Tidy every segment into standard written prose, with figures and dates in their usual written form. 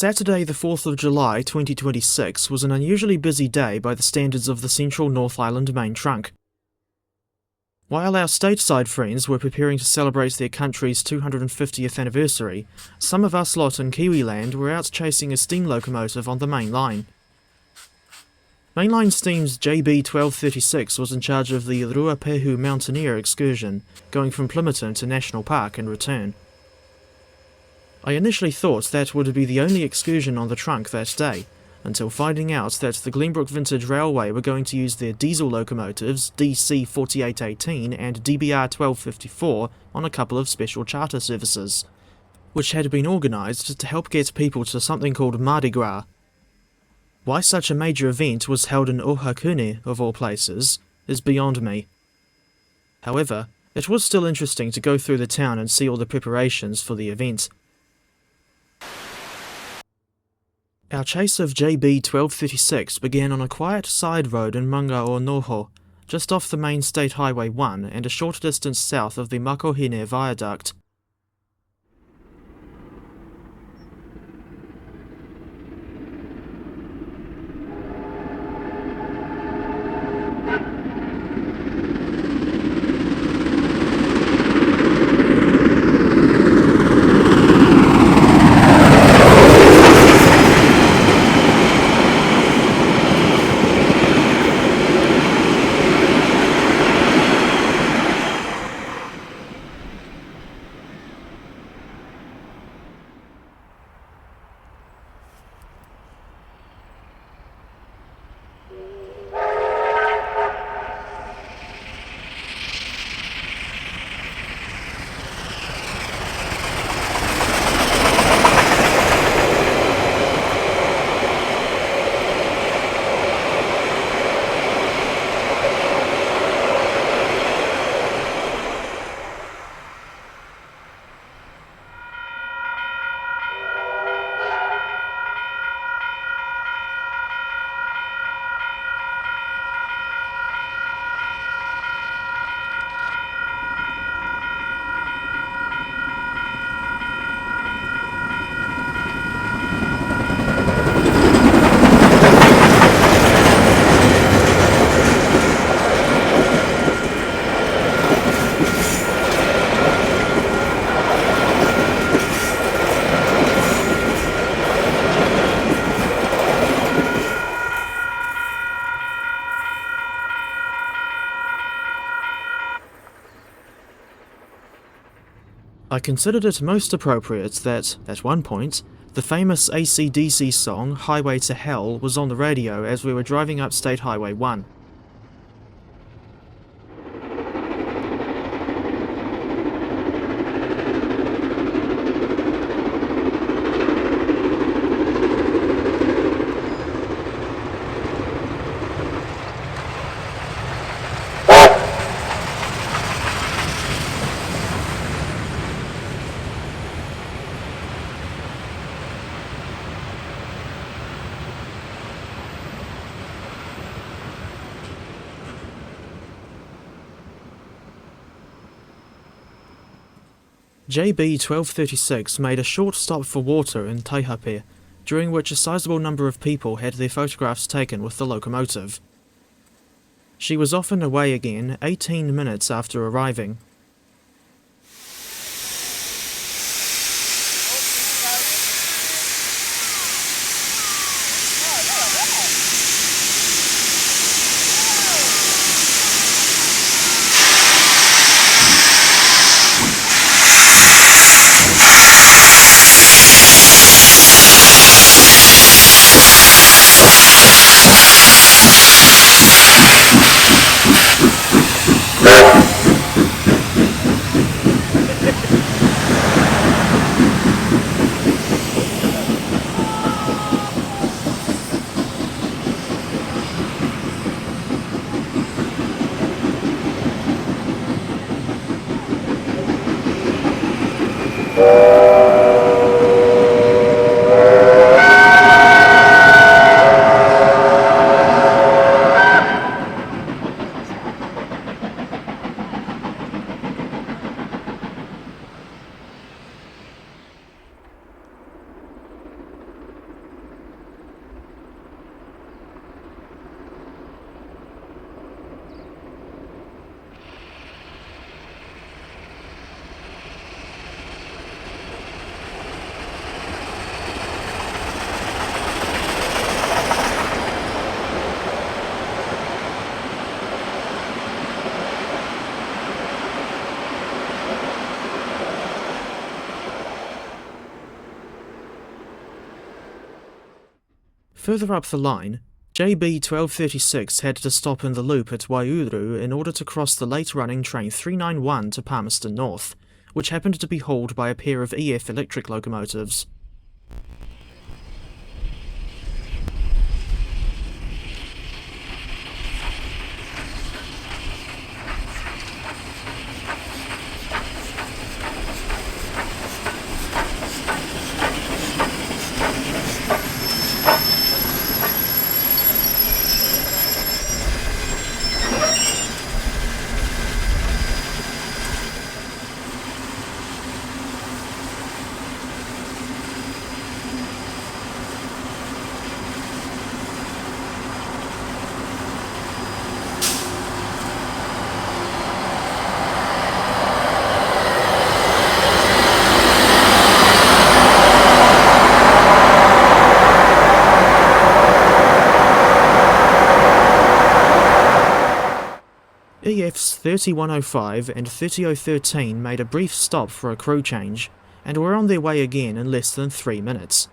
Saturday the 4th of July 2026 was an unusually busy day by the standards of the Central North Island main trunk. While our stateside friends were preparing to celebrate their country's 250th anniversary, some of us lot in Kiwiland were out chasing a steam locomotive on the main line. Mainline Steam's JB 1236 was in charge of the Ruapehu Mountaineer excursion, going from Plymouton to National Park and return. I initially thought that would be the only excursion on the trunk that day, until finding out that the Glenbrook Vintage Railway were going to use their diesel locomotives DC 4818 and DBR 1254 on a couple of special charter services, which had been organised to help get people to something called Mardi Gras. Why such a major event was held in Ohakune, of all places, is beyond me. However, it was still interesting to go through the town and see all the preparations for the event. Our chase of JB 1236 began on a quiet side road in Noho, just off the main State Highway 1 and a short distance south of the Makohine Viaduct. I considered it most appropriate that, at one point, the famous AC/DC song Highway to Hell was on the radio as we were driving up State Highway 1. JB 1236 made a short stop for water in Taihape, during which a sizable number of people had their photographs taken with the locomotive. She was often away again 18 minutes after arriving. Further up the line, JB 1236 had to stop in the loop at Waiouru in order to cross the late-running train 391 to Palmerston North, which happened to be hauled by a pair of EF electric locomotives. EFs 3105 and 3013 made a brief stop for a crew change, and were on their way again in less than 3 minutes.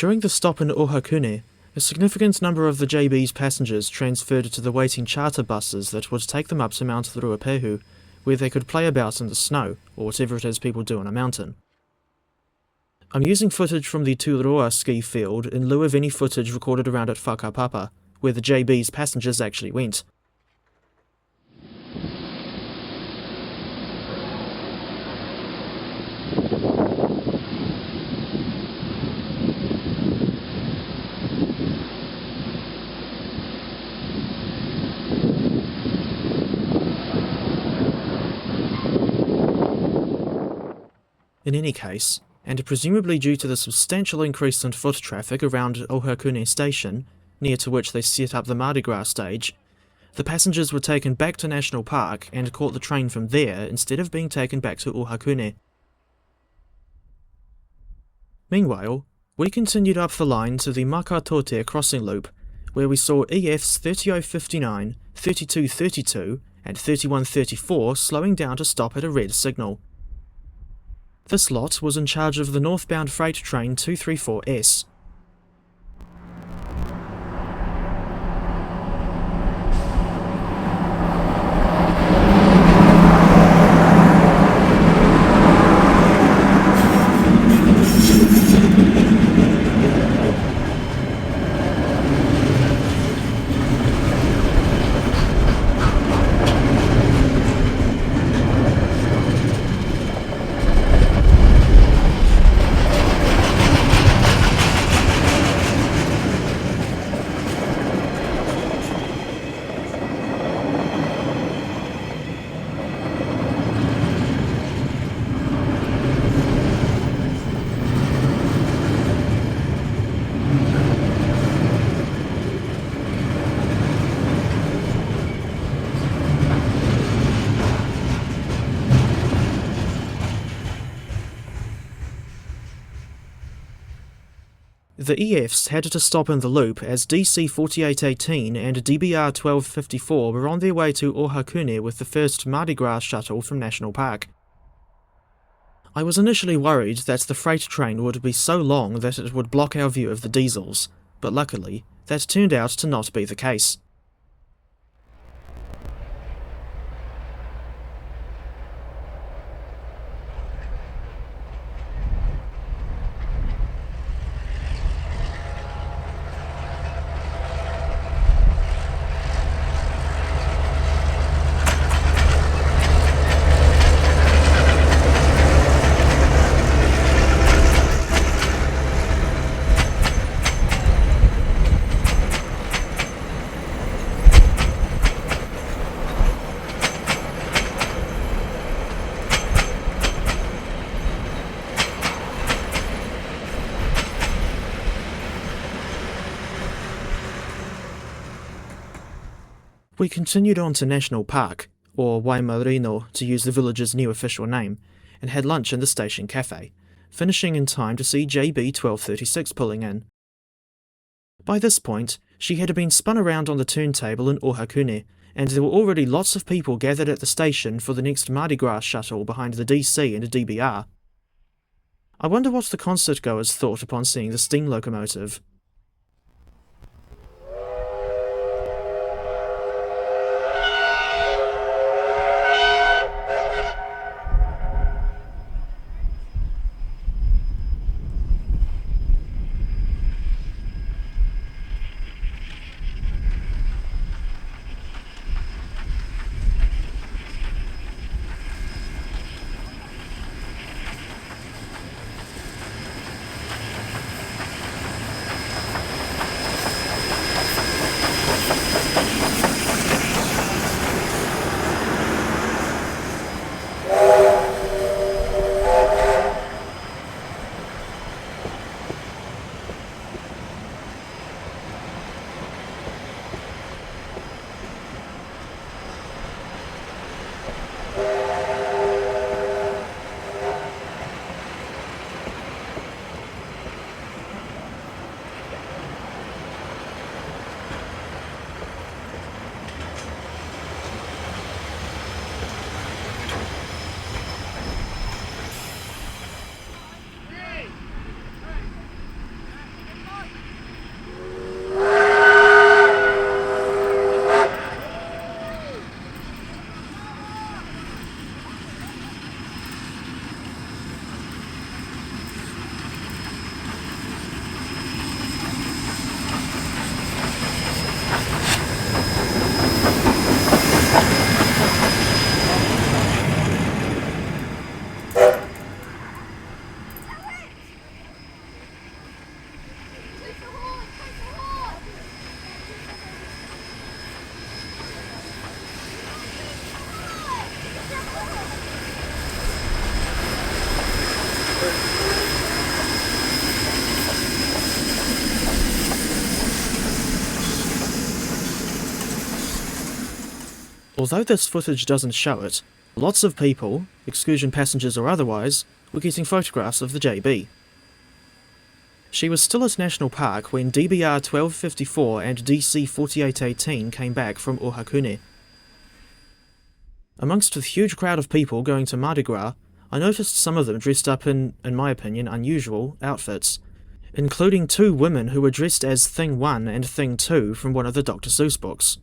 During the stop in Ohakune, a significant number of the JB's passengers transferred to the waiting charter buses that would take them up to Mount Ruapehu, where they could play about in the snow, or whatever it is people do on a mountain. I'm using footage from the Turoa ski field in lieu of any footage recorded around at Whakapapa, where the JB's passengers actually went. In any case, and presumably due to the substantial increase in foot traffic around Ohakune station, near to which they set up the Mardi Gras stage, the passengers were taken back to National Park and caught the train from there instead of being taken back to Ohakune. Meanwhile, we continued up the line to the Makatote crossing loop, where we saw EFs 3059, 3232 and 3134 slowing down to stop at a red signal. This lot was in charge of the northbound freight train 234S. The EFs had to stop in the loop as DC 4818 and DBR 1254 were on their way to Ohakune with the first Mardi Gras shuttle from National Park. I was initially worried that the freight train would be so long that it would block our view of the diesels, but luckily, that turned out to not be the case. We continued on to National Park, or Waimarino to use the village's new official name, and had lunch in the station cafe, finishing in time to see JB 1236 pulling in. By this point, she had been spun around on the turntable in Ohakune, and there were already lots of people gathered at the station for the next Mardi Gras shuttle behind the DC and DBR. I wonder what the concert goers thought upon seeing the steam locomotive. Although this footage doesn't show it, lots of people, excursion passengers or otherwise, were getting photographs of the JB. She was still at National Park when DBR 1254 and DC 4818 came back from Ohakune. Amongst the huge crowd of people going to Mardi Gras, I noticed some of them dressed up in my opinion, unusual outfits, including two women who were dressed as Thing 1 and Thing 2 from one of the Dr. Seuss books.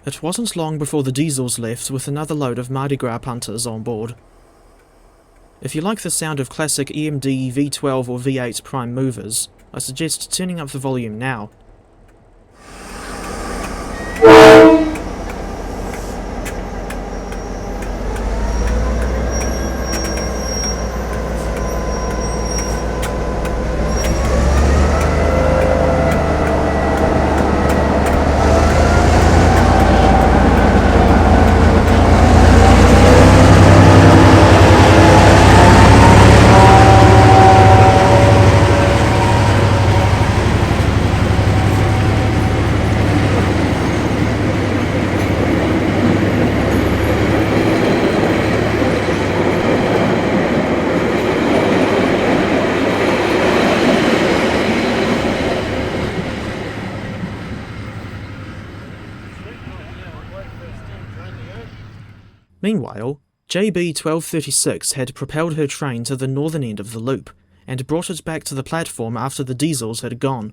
It wasn't long before the diesels left with another load of Mardi Gras punters on board. If you like the sound of classic EMD V12 or V8 prime movers, I suggest turning up the volume now. Meanwhile, JB 1236 had propelled her train to the northern end of the loop, and brought it back to the platform after the diesels had gone.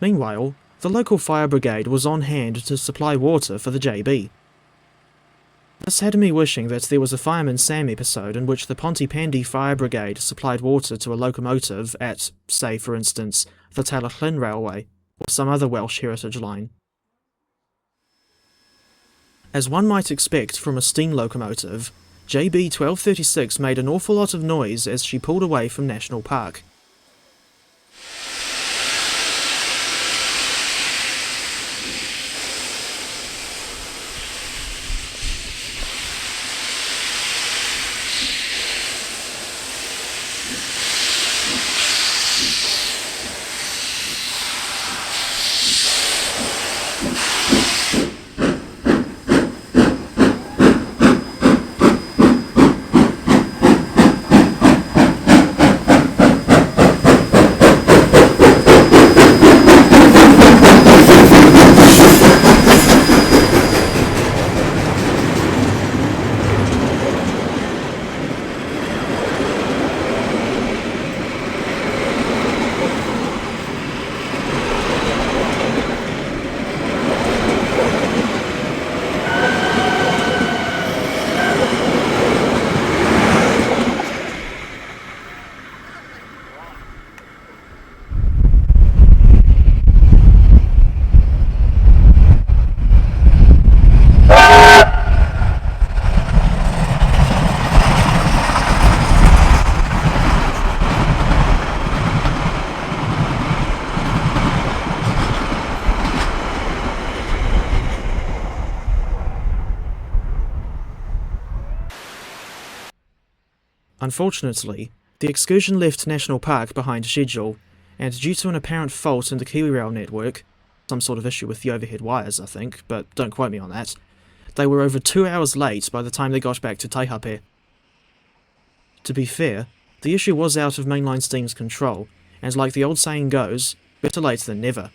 Meanwhile, the local fire brigade was on hand to supply water for the JB. This had me wishing that there was a Fireman Sam episode in which the Pontypandy Fire Brigade supplied water to a locomotive at, say for instance, the Talachlyn Railway, or some other Welsh heritage line. As one might expect from a steam locomotive, JB 1236 made an awful lot of noise as she pulled away from National Park. Unfortunately, the excursion left National Park behind schedule, and due to an apparent fault in the KiwiRail network, some sort of issue with the overhead wires I think, but don't quote me on that, they were over 2 hours late by the time they got back to Taihape. To be fair, the issue was out of Mainline Steam's control, and like the old saying goes, better late than never.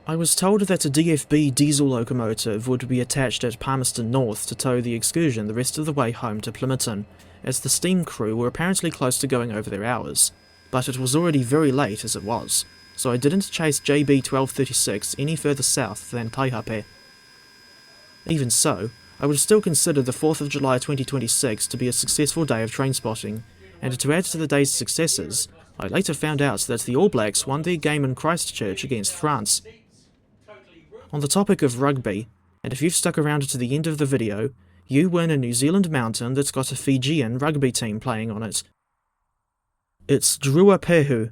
I was told that a DFB diesel locomotive would be attached at Palmerston North to tow the excursion the rest of the way home to Plimmerton, as the steam crew were apparently close to going over their hours, but it was already very late as it was, so I didn't chase JB 1236 any further south than Taihape. Even so, I would still consider the 4th of July 2026 to be a successful day of train spotting, and to add to the day's successes, I later found out that the All Blacks won their game in Christchurch against France. On the topic of rugby, and if you've stuck around to the end of the video, you win a New Zealand mountain that's got a Fijian rugby team playing on it. It's Ruapehu